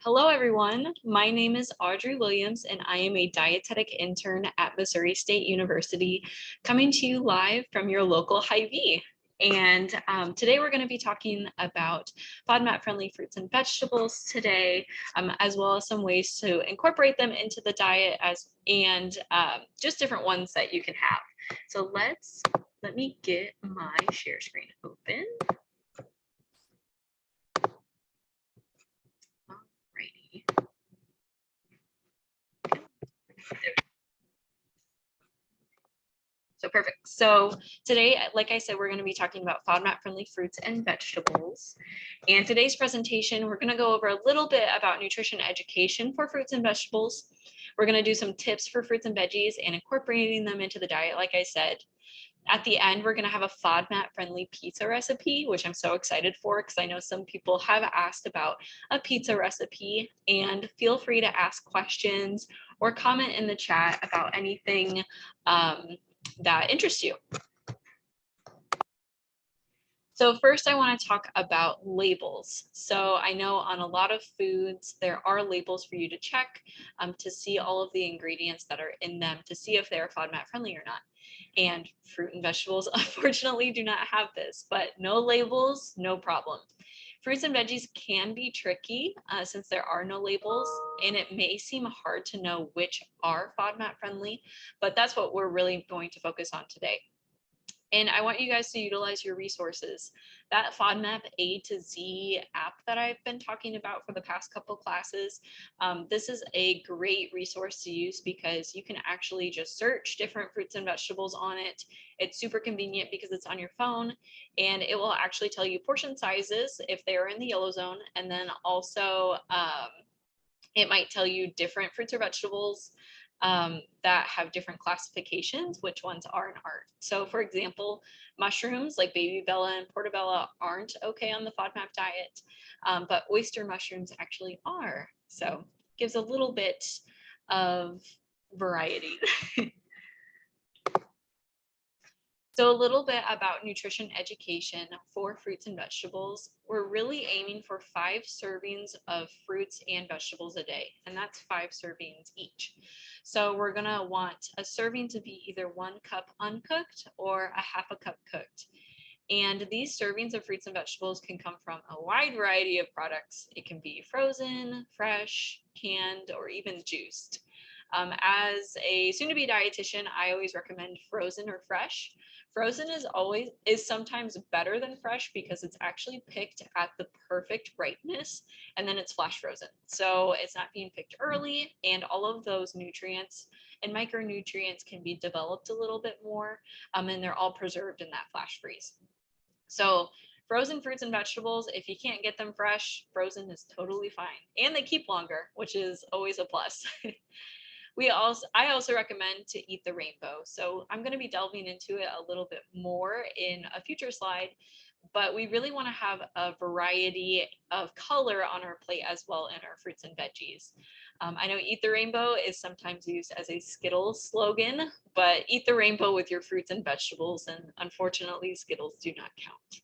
Hello, everyone. My name is Audrey Williams, and I am a dietetic intern at Missouri State University, coming to you live from your local Hy-Vee. And today we're going to be talking about FODMAP-friendly fruits and vegetables today, as well as some ways to incorporate them into the diet and just different ones that you can have. So let me get my share screen open. So perfect. So today, like I said, we're going to be talking about FODMAP-friendly fruits and vegetables. And today's presentation, we're going to go over a little bit about nutrition education for fruits and vegetables. We're going to do some tips for fruits and veggies and incorporating them into the diet, like I said. At the end, we're going to have a FODMAP-friendly pizza recipe, which I'm so excited for because I know some people have asked about a pizza recipe. And feel free to ask questions or comment in the chat about anything that interests you. So first I want to talk about labels. So I know on a lot of foods, there are labels for you to check to see all of the ingredients that are in them to see if they're FODMAP friendly or not. And fruit and vegetables, unfortunately, do not have this, but no labels, no problem. Fruits and veggies can be tricky since there are no labels, and it may seem hard to know which are FODMAP friendly, but that's what we're really going to focus on today. And I want you guys to utilize your resources. That FODMAP A to Z app that I've been talking about for the past couple classes, this is a great resource to use because you can actually just search different fruits and vegetables on it. It's super convenient because it's on your phone, and it will actually tell you portion sizes if they are in the yellow zone. And then also it might tell you different fruits or vegetables that have different classifications, which ones are and aren't. So for example, mushrooms like baby bella and portobello aren't okay on the FODMAP diet, but oyster mushrooms actually are. So gives a little bit of variety. So a little bit about nutrition education for fruits and vegetables. We're really aiming for 5 servings of fruits and vegetables a day, and that's 5 servings each. So we're gonna want a serving to be either 1 cup uncooked or a half a cup cooked. And these servings of fruits and vegetables can come from a wide variety of products. It can be frozen, fresh, canned, or even juiced. As a soon-to-be dietitian, I always recommend frozen or fresh. Frozen is sometimes better than fresh because it's actually picked at the perfect ripeness and then it's flash frozen. So it's not being picked early, and all of those nutrients and micronutrients can be developed a little bit more, and they're all preserved in that flash freeze. So frozen fruits and vegetables, if you can't get them fresh, frozen is totally fine. And they keep longer, which is always a plus. I also recommend to eat the rainbow. So I'm going to be delving into it a little bit more in a future slide, but we really want to have a variety of color on our plate as well in our fruits and veggies. I know eat the rainbow is sometimes used as a Skittles slogan, but eat the rainbow with your fruits and vegetables, and unfortunately Skittles do not count.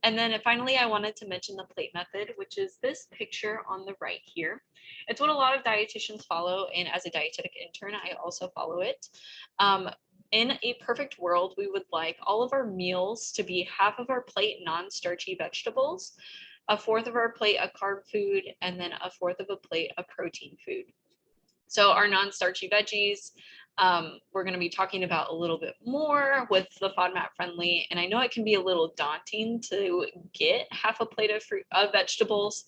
And then finally, I wanted to mention the plate method, which is this picture on the right here. It's what a lot of dietitians follow, and as a dietetic intern, I also follow it. In a perfect world, we would like all of our meals to be half of our plate non-starchy vegetables, a fourth of our plate a carb food, and then a fourth of a plate a protein food. So our non-starchy veggies, we're going to be talking about a little bit more with the FODMAP friendly. And I know it can be a little daunting to get half a plate of vegetables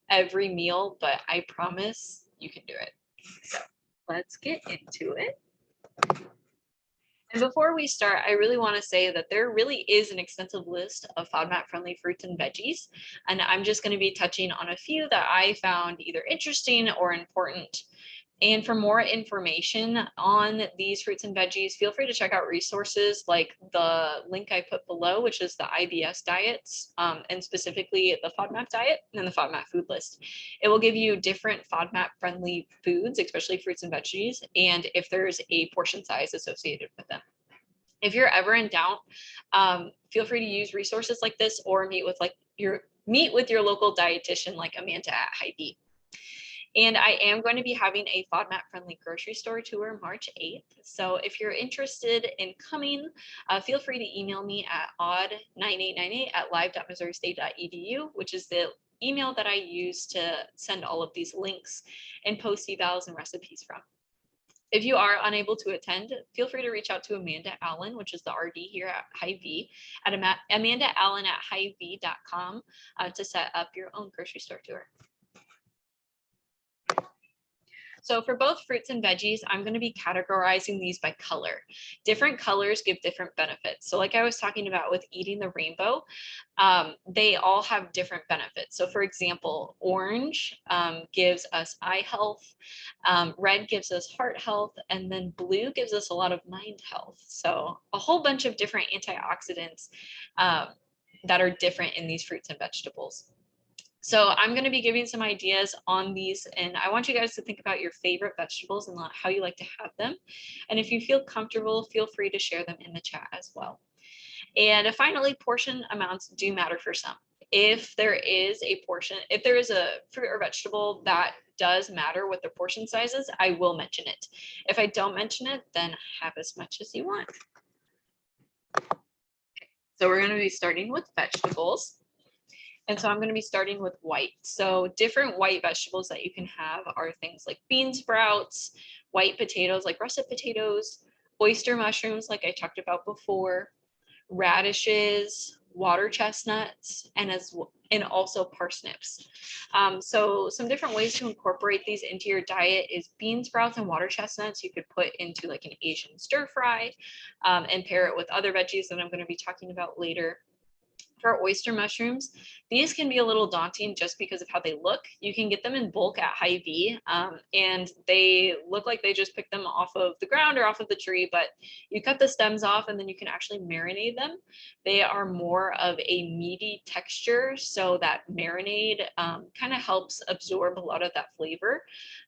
every meal, but I promise you can do it. So let's get into it. And before we start, I really want to say that there really is an extensive list of FODMAP-friendly fruits and veggies, and I'm just going to be touching on a few that I found either interesting or important. And for more information on these fruits and veggies, feel free to check out resources like the link I put below, which is the IBS diets, and specifically the FODMAP diet and the FODMAP food list. It will give you different FODMAP-friendly foods, especially fruits and veggies, and if there's a portion size associated with them. If you're ever in doubt, feel free to use resources like this or meet with your local dietitian like Amanda at Hy-Vee. And I am going to be having a FODMAP friendly grocery store tour March 8th. So if you're interested in coming, feel free to email me at odd9898@live.missouristate.edu, which is the email that I use to send all of these links and post evals and recipes from. If you are unable to attend, feel free to reach out to Amanda Allen, which is the RD here at Hy-Vee, at amandaallen@hyvee.com to set up your own grocery store tour. So for both fruits and veggies, I'm going to be categorizing these by color. Different colors give different benefits. So like I was talking about with eating the rainbow, they all have different benefits. So for example, orange gives us eye health, red gives us heart health, and then blue gives us a lot of mind health. So a whole bunch of different antioxidants that are different in these fruits and vegetables. So I'm going to be giving some ideas on these, and I want you guys to think about your favorite vegetables and how you like to have them. And if you feel comfortable, feel free to share them in the chat as well. And finally, portion amounts do matter for some. If there is a portion, if there is a fruit or vegetable that does matter with the portion sizes, I will mention it. If I don't mention it, then have as much as you want. Okay, so we're going to be starting with vegetables. And so I'm going to be starting with white. So different white vegetables that you can have are things like bean sprouts, white potatoes like russet potatoes, oyster mushrooms like I talked about before, radishes, water chestnuts, and also parsnips. So some different ways to incorporate these into your diet is bean sprouts and water chestnuts you could put into like an Asian stir fry and pair it with other veggies that I'm going to be talking about later. For oyster mushrooms, these can be a little daunting just because of how they look. You can get them in bulk at Hy-Vee, and they look like they just picked them off of the ground or off of the tree, but you cut the stems off and then you can actually marinate them. They are more of a meaty texture, so that marinade kind of helps absorb a lot of that flavor.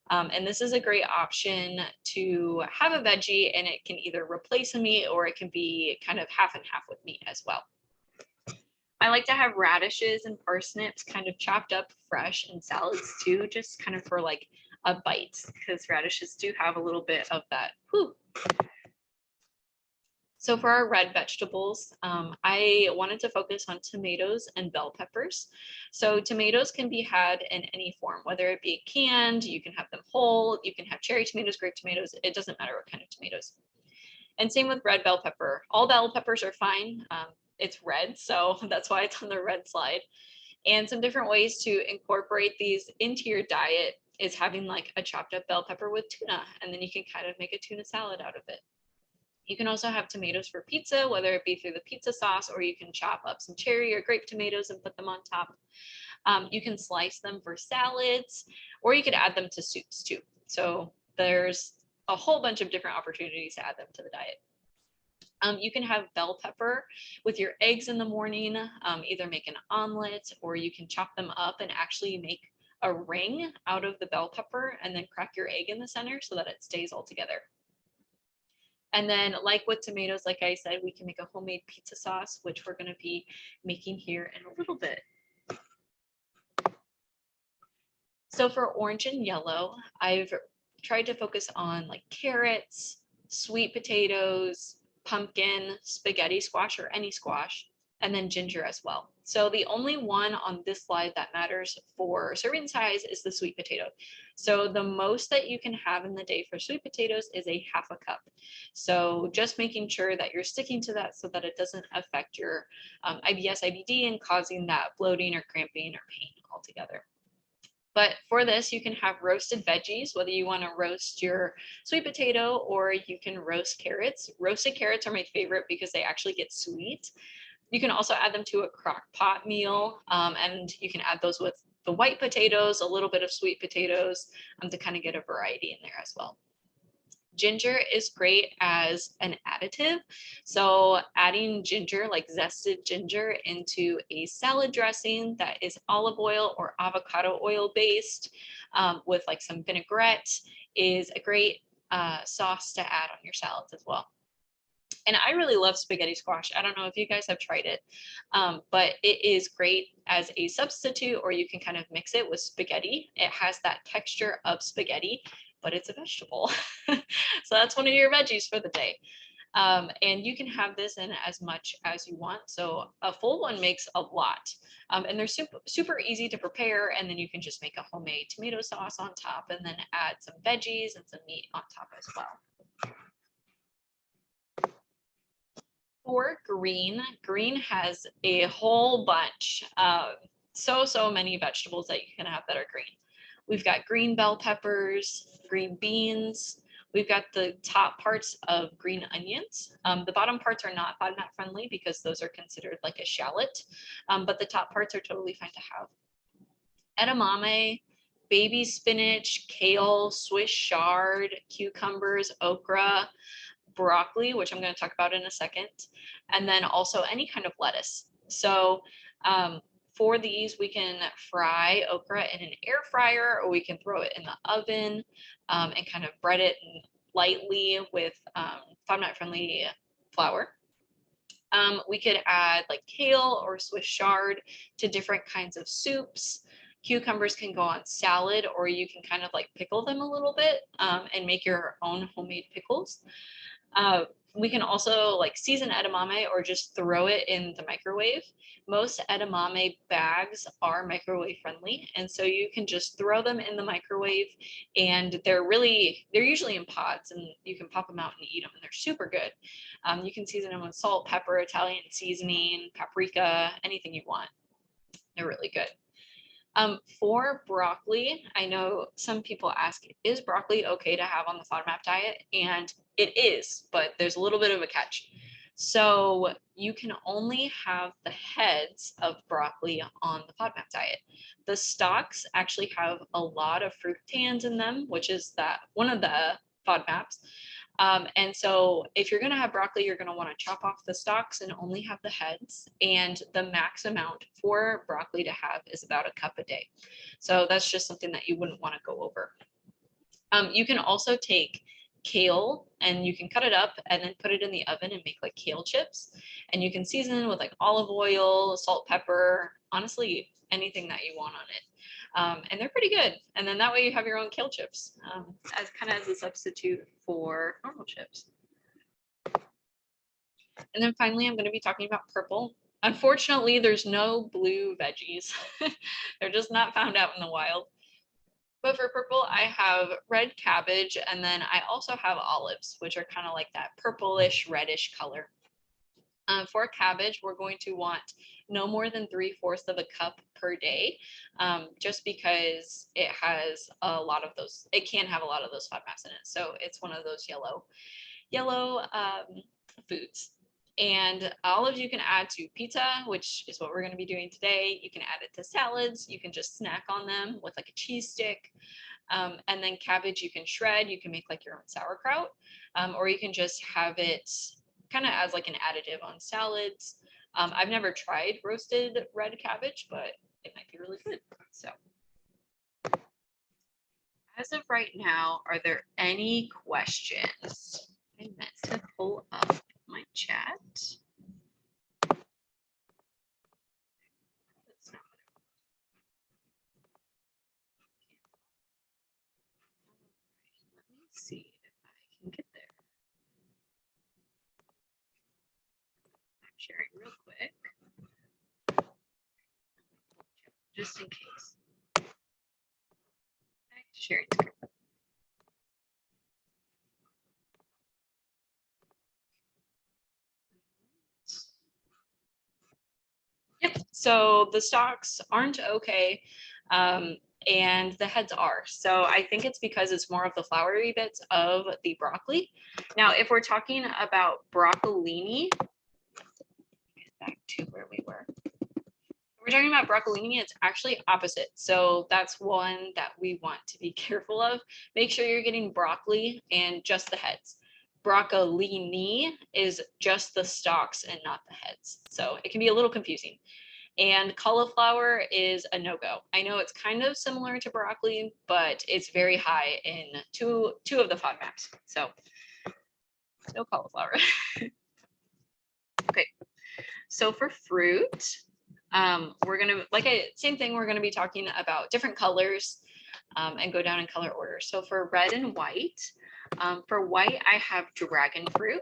And this is a great option to have a veggie, and it can either replace a meat or it can be kind of half and half with meat as well. I like to have radishes and parsnips kind of chopped up fresh in salads too, just kind of for like a bite, because radishes do have a little bit of that. Whew. So for our red vegetables, I wanted to focus on tomatoes and bell peppers. So tomatoes can be had in any form, whether it be canned, you can have them whole, you can have cherry tomatoes, grape tomatoes, it doesn't matter what kind of tomatoes. And same with red bell pepper. All bell peppers are fine. It's red, so that's why it's on the red slide. And some different ways to incorporate these into your diet is having like a chopped up bell pepper with tuna, and then you can kind of make a tuna salad out of it. You can also have tomatoes for pizza, whether it be through the pizza sauce, or you can chop up some cherry or grape tomatoes and put them on top. You can slice them for salads, or you could add them to soups too. So there's a whole bunch of different opportunities to add them to the diet. You can have bell pepper with your eggs in the morning, either make an omelet, or you can chop them up and actually make a ring out of the bell pepper and then crack your egg in the center so that it stays all together. And then like with tomatoes, like I said, we can make a homemade pizza sauce, which we're going to be making here in a little bit. So for orange and yellow, I've tried to focus on like carrots, sweet potatoes, pumpkin, spaghetti squash or any squash, and then ginger as well. So the only one on this slide that matters for serving size is the sweet potato. So the most that you can have in the day for sweet potatoes is a half a cup. So just making sure that you're sticking to that so that it doesn't affect your IBS, IBD and causing that bloating or cramping or pain altogether. But for this, you can have roasted veggies, whether you want to roast your sweet potato or you can roast carrots. Roasted carrots are my favorite because they actually get sweet. You can also add them to a crock pot meal, and you can add those with the white potatoes, a little bit of sweet potatoes, to kind of get a variety in there as well. Ginger is great as an additive. So adding ginger, like zested ginger, into a salad dressing that is olive oil or avocado oil based with like some vinaigrette is a great sauce to add on your salads as well. And I really love spaghetti squash. I don't know if you guys have tried it, but it is great as a substitute, or you can kind of mix it with spaghetti. It has that texture of spaghetti, but it's a vegetable. So that's one of your veggies for the day. And you can have this in as much as you want. So a full one makes a lot. And they're super easy to prepare. And then you can just make a homemade tomato sauce on top and then add some veggies and some meat on top as well. For green has a whole bunch of so many vegetables that you can have that are green. We've got green bell peppers, green beans. We've got the top parts of green onions. The bottom parts are not FODMAP friendly because those are considered like a shallot, but the top parts are totally fine to have. Edamame, baby spinach, kale, Swiss chard, cucumbers, okra, broccoli, which I'm going to talk about in a second, and then also any kind of lettuce. So for these, we can fry okra in an air fryer, or we can throw it in the oven and kind of bread it lightly with FODMAP friendly flour. We could add like kale or Swiss chard to different kinds of soups. Cucumbers can go on salad, or you can kind of like pickle them a little bit and make your own homemade pickles. We can also like season edamame or just throw it in the microwave. Most edamame bags are microwave friendly, and so you can just throw them in the microwave, and they're usually in pods, and you can pop them out and eat them, and they're super good. You can season them with salt, pepper, Italian seasoning, paprika, anything you want. They're really good. For broccoli, I know some people ask, is broccoli okay to have on the FODMAP diet? And it is, but there's a little bit of a catch. So you can only have the heads of broccoli on the FODMAP diet. The stalks actually have a lot of fructans in them, which is one of the FODMAPs. And so if you're going to have broccoli, you're going to want to chop off the stalks and only have the heads. And the max amount for broccoli to have is about a cup a day. So that's just something that you wouldn't want to go over. You can also take kale and you can cut it up and then put it in the oven and make like kale chips. And you can season with like olive oil, salt, pepper, honestly, anything that you want on it. And they're pretty good. And then that way you have your own kale chips as a substitute for normal chips. And then finally, I'm going to be talking about purple. Unfortunately, there's no blue veggies. They're just not found out in the wild. But for purple, I have red cabbage, and then I also have olives, which are kind of like that purplish, reddish color. For cabbage, we're going to want no more than 3/4 of a cup per day, just because it has a lot of those. It can have a lot of those FODMAPs in it, so it's one of those yellow foods. And olives you can add to pizza, which is what we're going to be doing today. You can add it to salads. You can just snack on them with like a cheese stick. And then cabbage you can shred. You can make like your own sauerkraut, or you can just have it kind of as like an additive on salads. I've never tried roasted red cabbage, but it might be really good. So as of right now, are there any questions? I meant to pull up my chat. Let me see if I can get there. I'm sharing real quick, just in case. Back to sharing screen. Yep, so the stalks aren't okay, and the heads are. So I think it's because it's more of the floury bits of the broccoli. Now, if we're talking about broccolini, get back to where we were. If we're talking about broccolini, it's actually opposite. So that's one that we want to be careful of. Make sure you're getting broccoli and just the heads. Broccolini is just the stalks and not the heads. So it can be a little confusing. And cauliflower is a no-go. I know it's kind of similar to broccoli, but it's very high in two of the FODMAPs. So no cauliflower. So for fruit, we're gonna, same thing, we're gonna be talking about different colors and go down in color order. So for red and white, for white, I have dragon fruit,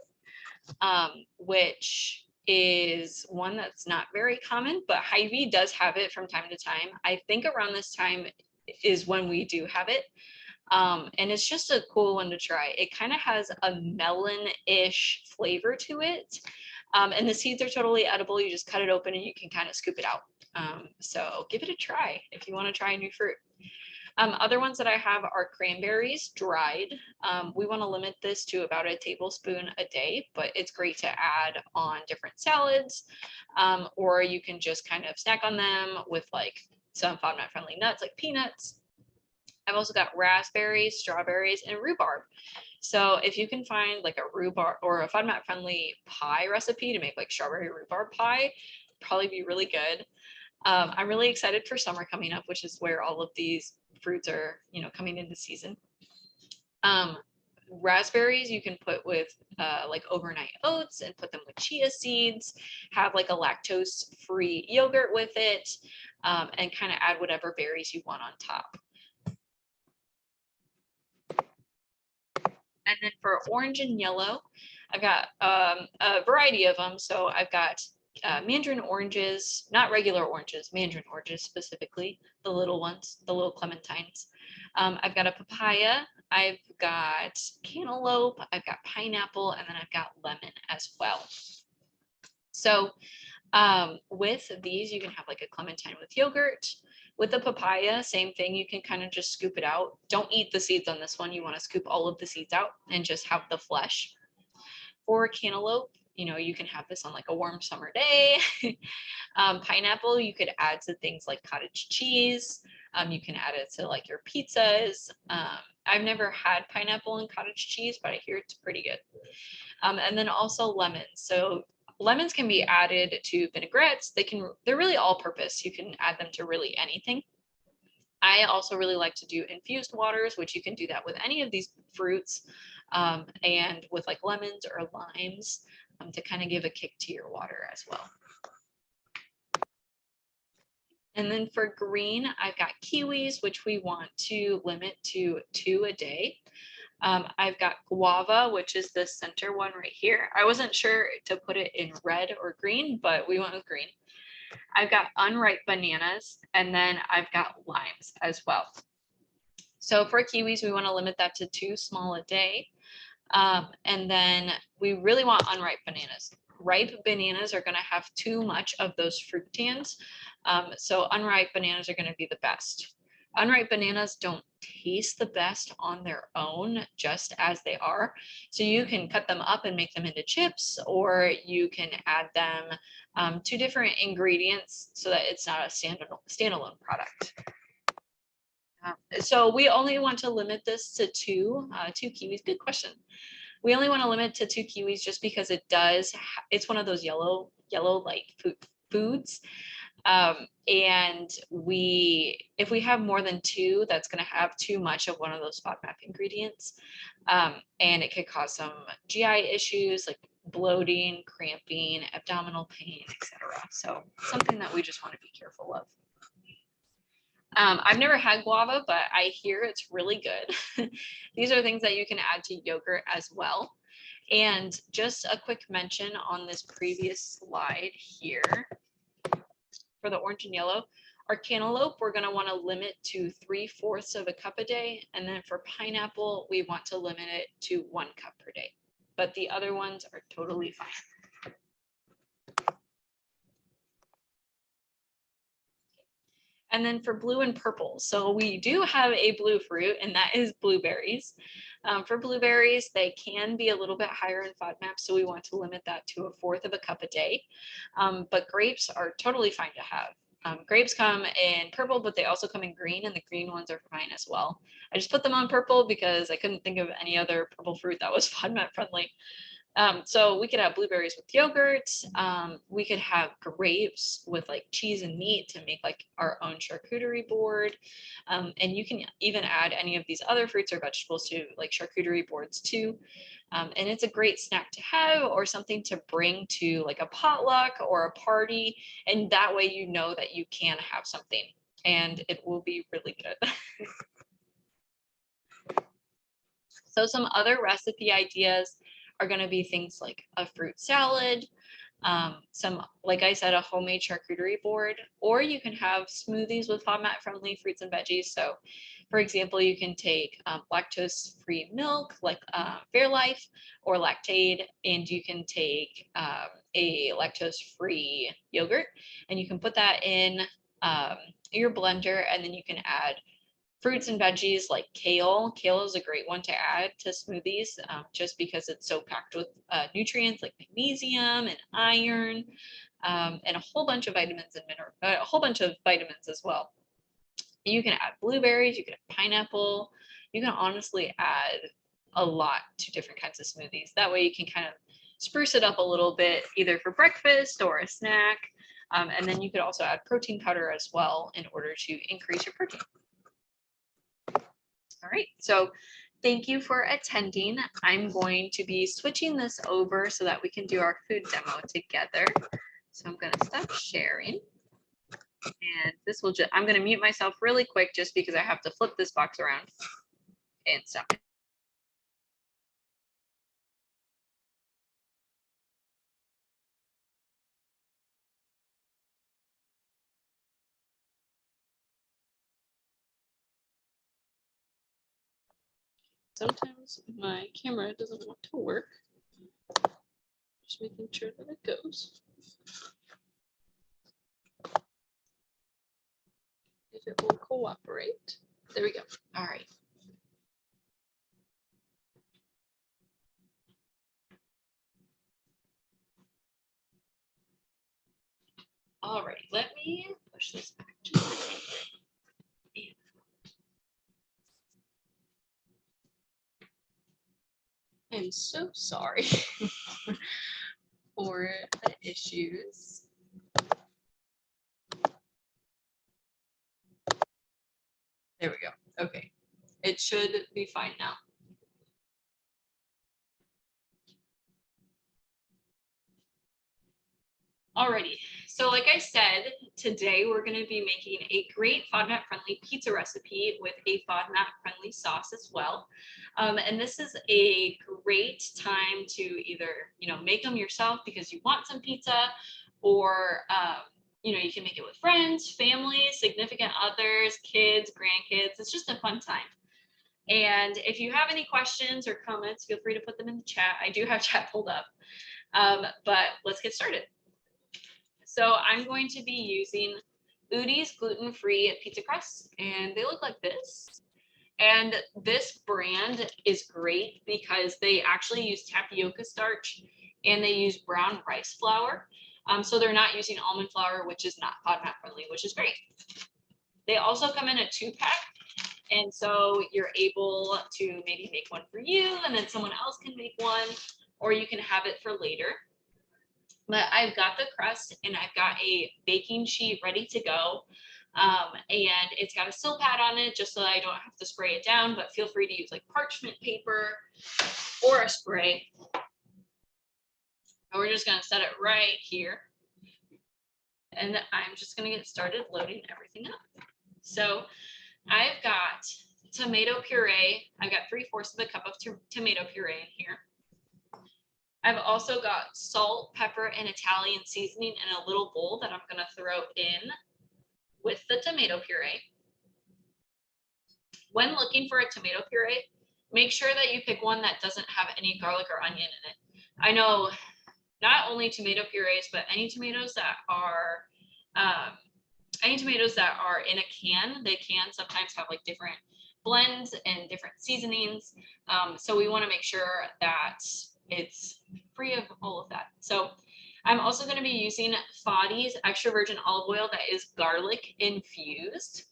which is one that's not very common, but Hy-Vee does have it from time to time. I think around this time is when we do have it. And it's just a cool one to try. It kind of has a melon-ish flavor to it. And the seeds are totally edible. You just cut it open and you can kind of scoop it out. So give it a try if you want to try a new fruit. Other ones that I have are cranberries, dried. We want to limit this to about a tablespoon a day, but it's great to add on different salads, or you can just kind of snack on them with like some FODMAP friendly nuts like peanuts. I've also got raspberries, strawberries, and rhubarb. So if you can find like a rhubarb or a FODMAP friendly pie recipe to make like strawberry rhubarb pie, probably be really good. I'm really excited for summer coming up, which is where all of these fruits are, coming into season. Raspberries you can put with like overnight oats and put them with chia seeds, have like a lactose-free yogurt with it, and kind of add whatever berries you want on top. And then for orange and yellow, I've got a variety of them. So I've got mandarin oranges, not regular oranges, mandarin oranges specifically, the little ones, the little clementines. I've got a papaya, I've got cantaloupe, I've got pineapple, and then I've got lemon as well. So with these, you can have like a clementine with yogurt. With the papaya, same thing. You can kind of just scoop it out. Don't eat the seeds on this one. You want to scoop all of the seeds out and just have the flesh. For cantaloupe, you can have this on like a warm summer day. Pineapple, you could add to things like cottage cheese. You can add it to like your pizzas. I've never had pineapple and cottage cheese, but I hear it's pretty good. And then also lemons. So lemons can be added to vinaigrettes. They're really all purpose. You can add them to really anything. I also really like to do infused waters, which you can do that with any of these fruits, and with like lemons or limes, to kind of give a kick to your water as well. And then for green, I've got kiwis, which we want to limit to 2 a day. I've got guava, which is the center one right here. I wasn't sure to put it in red or green, but we went with green. I've got unripe bananas, and then I've got limes as well. So for kiwis, we want to limit that to 2 small a day. And then we really want unripe bananas. Ripe bananas are going to have too much of those fructans. So unripe bananas are going to be the best. Unripe bananas don't taste the best on their own, just as they are. So you can cut them up and make them into chips, or you can add them to different ingredients so that it's not a standalone product. So we only want to limit this to two kiwis. Good question. We only want to limit to 2 kiwis just because it's one of those yellow light foods. And if we have more than 2, that's going to have too much of one of those FODMAP ingredients. And it could cause some GI issues like bloating, cramping, abdominal pain, etc. So something that we just want to be careful of. I've never had guava, but I hear it's really good. These are things that you can add to yogurt as well. And just a quick mention on this previous slide here for the orange and yellow, our cantaloupe, we're going to want to limit to 3/4 of a cup a day. And then for pineapple, we want to limit it to 1 cup per day. But the other ones are totally fine. And then for blue and purple, so we do have a blue fruit, and that is blueberries. For blueberries, they can be a little bit higher in FODMAP, so we want to limit that to 1/4 of a cup a day. But grapes are totally fine to have. Grapes come in purple, but they also come in green, and the green ones are fine as well. I just put them on purple because I couldn't think of any other purple fruit that was FODMAP friendly. So we could have blueberries with yogurt. We could have grapes with like cheese and meat to make like our own charcuterie board. And you can even add any of these other fruits or vegetables to like charcuterie boards too. And it's a great snack to have or something to bring to like a potluck or a party. And that way you know that you can have something and it will be really good. So some other recipe ideas are going to be things like a fruit salad, some, like I said, a homemade charcuterie board, or you can have smoothies with FODMAP friendly fruits and veggies. So for example, you can take lactose-free milk like Fairlife or Lactaid, and you can take a lactose-free yogurt, and you can put that in your blender, and then you can add fruits and veggies like kale. Kale is a great one to add to smoothies just because it's so packed with nutrients like magnesium and iron and a whole bunch of vitamins and a whole bunch of vitamins as well. You can add blueberries, you can add pineapple, you can honestly add a lot to different kinds of smoothies. That way you can kind of spruce it up a little bit either for breakfast or a snack. And then you could also add protein powder as well in order to increase your protein. All right, so thank you for attending. I'm going to be switching this over so that we can do our food demo together. So I'm going to stop sharing. And this will just, I'm going to mute myself really quick just because I have to flip this box around and stop. Sometimes my camera doesn't want to work. Just making sure that it goes. If it will cooperate. There we go. All right. All right, let me push this back to I'm so sorry for the issues. There we go. Okay, it should be fine now. Alrighty, so like I said, today we're going to be making a great FODMAP friendly pizza recipe with a FODMAP friendly sauce as well. And this is a great time to either, make them yourself because you want some pizza, or you can make it with friends, family, significant others, kids, grandkids. It's just a fun time. And if you have any questions or comments, feel free to put them in the chat. I do have chat pulled up, but let's get started. So I'm going to be using Udi's gluten-free pizza crusts, and they look like this. And this brand is great because they actually use tapioca starch and they use brown rice flour. So they're not using almond flour, which is not FODMAP friendly, which is great. They also come in a 2-pack. And so you're able to maybe make one for you and then someone else can make one, or you can have it for later. But I've got the crust and I've got a baking sheet ready to go. And it's got a sill pad on it just so that I don't have to spray it down, but feel free to use like parchment paper or a spray. And we're just going to set it right here. And I'm just going to get started loading everything up. So I've got tomato puree. I've got 3/4 of a cup of tomato puree in here. I've also got salt, pepper, and Italian seasoning in a little bowl that I'm going to throw in with the tomato puree. When looking for a tomato puree, make sure that you pick one that doesn't have any garlic or onion in it. I know not only tomato purees, but any tomatoes that are in a can, they can sometimes have like different blends and different seasonings. So we want to make sure that it's free of all of that. So I'm also going to be using FODMAP's extra virgin olive oil that is garlic infused.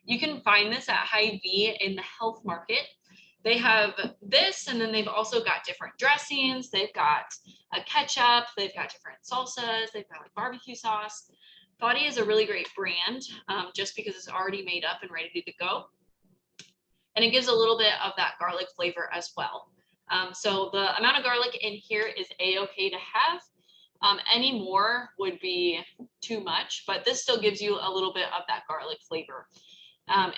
You can find this at Hy-Vee in the health market. They have this, and then they've also got different dressings. They've got a ketchup, they've got different salsas, they've got like barbecue sauce. FODMAP is a really great brand just because it's already made up and ready to go. And it gives a little bit of that garlic flavor as well. So the amount of garlic in here is a-okay to have. Any more would be too much, but this still gives you a little bit of that garlic flavor.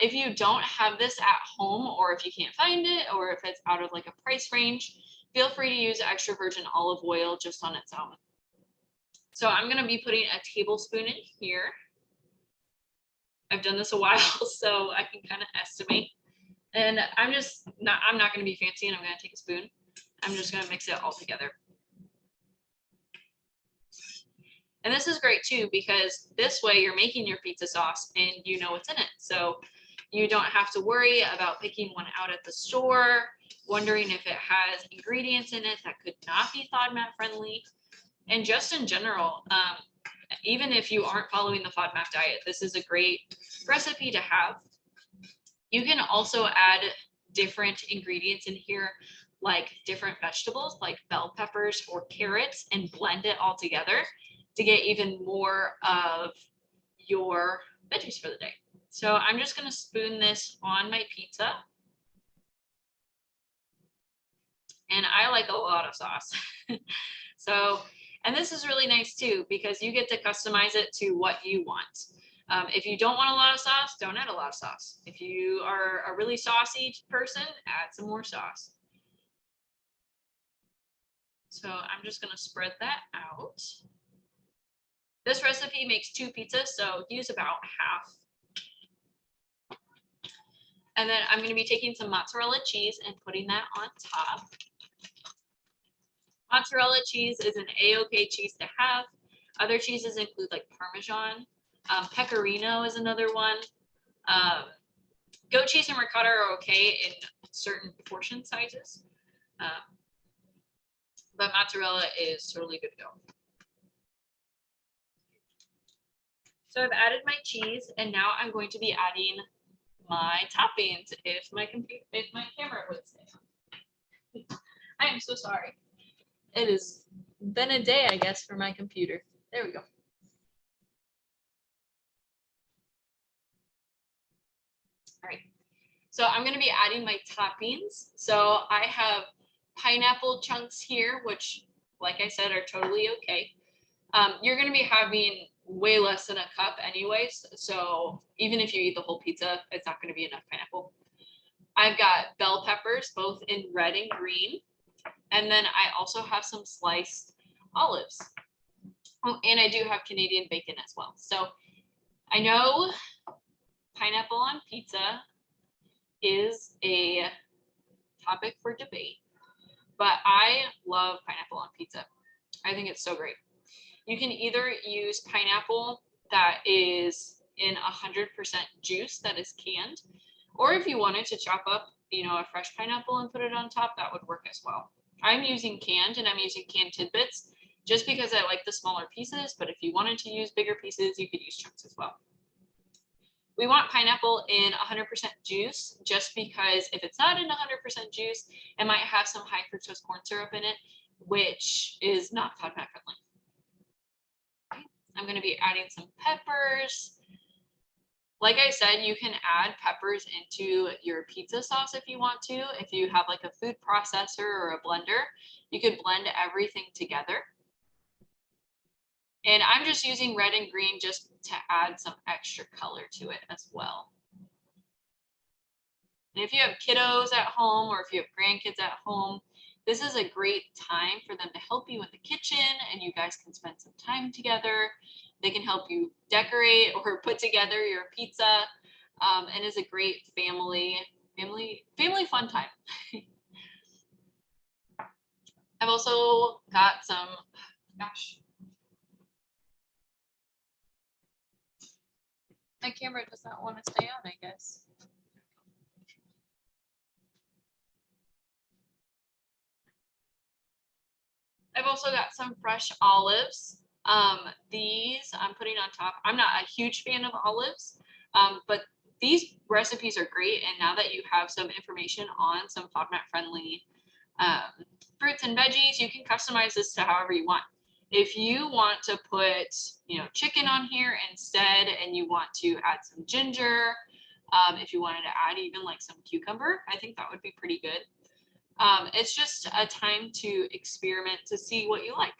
If you don't have this at home, or if you can't find it, or if it's out of like a price range, feel free to use extra virgin olive oil just on its own. So I'm going to be putting a tablespoon in here. I've done this a while, so I can kind of estimate. And I'm not going to be fancy, and I'm going to take a spoon. I'm just going to mix it all together. And this is great too, because this way you're making your pizza sauce and you know what's in it. So you don't have to worry about picking one out at the store, wondering if it has ingredients in it that could not be FODMAP friendly. And just in general, even if you aren't following the FODMAP diet, this is a great recipe to have. You can also add different ingredients in here, like different vegetables, like bell peppers or carrots, and blend it all together to get even more of your veggies for the day. So I'm just going to spoon this on my pizza. And I like a lot of sauce. And this is really nice too, because you get to customize it to what you want. If you don't want a lot of sauce, don't add a lot of sauce. If you are a really saucy person, add some more sauce. So I'm just going to spread that out. This recipe makes 2 pizzas, so use about half. And then I'm going to be taking some mozzarella cheese and putting that on top. Mozzarella cheese is an a-okay cheese to have. Other cheeses include like Parmesan. Pecorino is another one. Goat cheese and ricotta are okay in certain portion sizes. But mozzarella is totally good to go. So I've added my cheese, and now I'm going to be adding my toppings if my camera would stay on. I am so sorry. It has been a day, I guess, for my computer. There we go. All right. So I'm going to be adding my toppings. So I have pineapple chunks here, which, like I said, are totally okay. You're going to be having way less than a cup anyways. So even if you eat the whole pizza, it's not going to be enough pineapple. I've got bell peppers, both in red and green. And then I also have some sliced olives. Oh, and I do have Canadian bacon as well. So I know pineapple on pizza is a topic for debate, but I love pineapple on pizza. I think it's so great. You can either use pineapple that is in 100% juice that is canned, or if you wanted to chop up, a fresh pineapple and put it on top, that would work as well. I'm using canned, and I'm using canned tidbits just because I like the smaller pieces, but if you wanted to use bigger pieces, you could use chunks as well. We want pineapple in 100% juice, just because if it's not in 100% juice, it might have some high fructose corn syrup in it, which is not FODMAP friendly. I'm going to be adding some peppers. Like I said, you can add peppers into your pizza sauce if you want to. If you have like a food processor or a blender, you could blend everything together. And I'm just using red and green just to add some extra color to it as well. And if you have kiddos at home, or if you have grandkids at home, this is a great time for them to help you in the kitchen, and you guys can spend some time together. They can help you decorate or put together your pizza, and is a great family fun time. I've also got some, my camera does not want to stay on, I guess. I've also got some fresh olives. These I'm putting on top. I'm not a huge fan of olives, but these recipes are great. And now that you have some information on some FODMAP friendly fruits and veggies, you can customize this to however you want. If you want to put, chicken on here instead, and you want to add some ginger, if you wanted to add even like some cucumber, I think that would be pretty good. It's just a time to experiment to see what you like.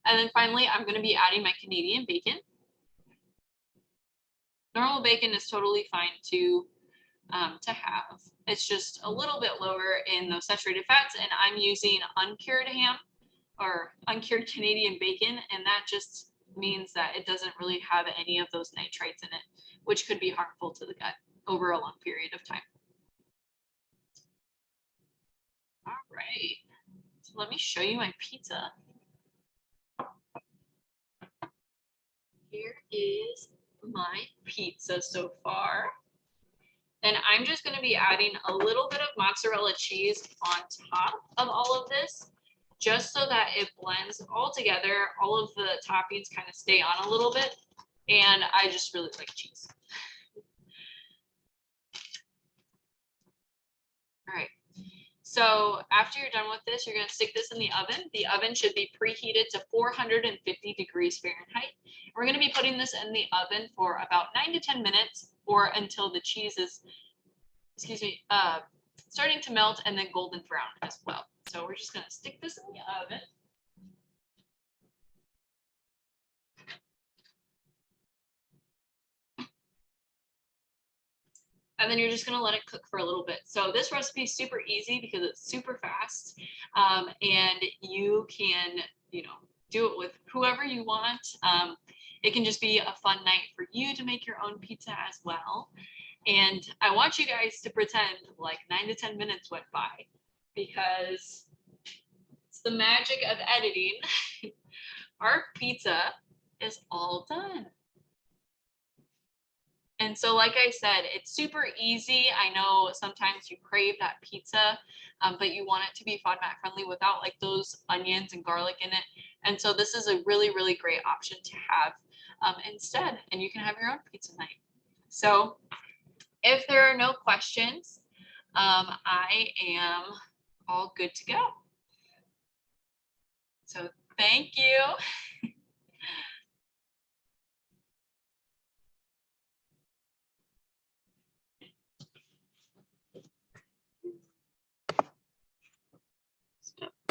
And then finally, I'm going to be adding my Canadian bacon. Normal bacon is totally fine to have. It's just a little bit lower in those saturated fats, and I'm using uncured ham or uncured Canadian bacon, and that just means that it doesn't really have any of those nitrates in it, which could be harmful to the gut over a long period of time. All right, so let me show you my pizza. Here is my pizza so far. And I'm just going to be adding a little bit of mozzarella cheese on top of all of this, just so that it blends all together. All of the toppings kind of stay on a little bit. And I just really like cheese. All right. So after you're done with this, you're going to stick this in the oven. The oven should be preheated to 450 degrees Fahrenheit. We're going to be putting this in the oven for about 9 to 10 minutes, or until the cheese is, starting to melt and then golden brown as well. So we're just going to stick this in the oven. And then you're just going to let it cook for a little bit. So this recipe is super easy because it's super fast, and you can, do it with whoever you want. It can just be a fun night for you to make your own pizza as well. And I want you guys to pretend like 9 to 10 minutes went by, because it's the magic of editing. Our pizza is all done. And so, like I said, it's super easy. I know sometimes you crave that pizza, but you want it to be FODMAP friendly without like those onions and garlic in it. And so this is a really, really great option to have instead, and you can have your own pizza night. So if there are no questions, I am all good to go. So thank you.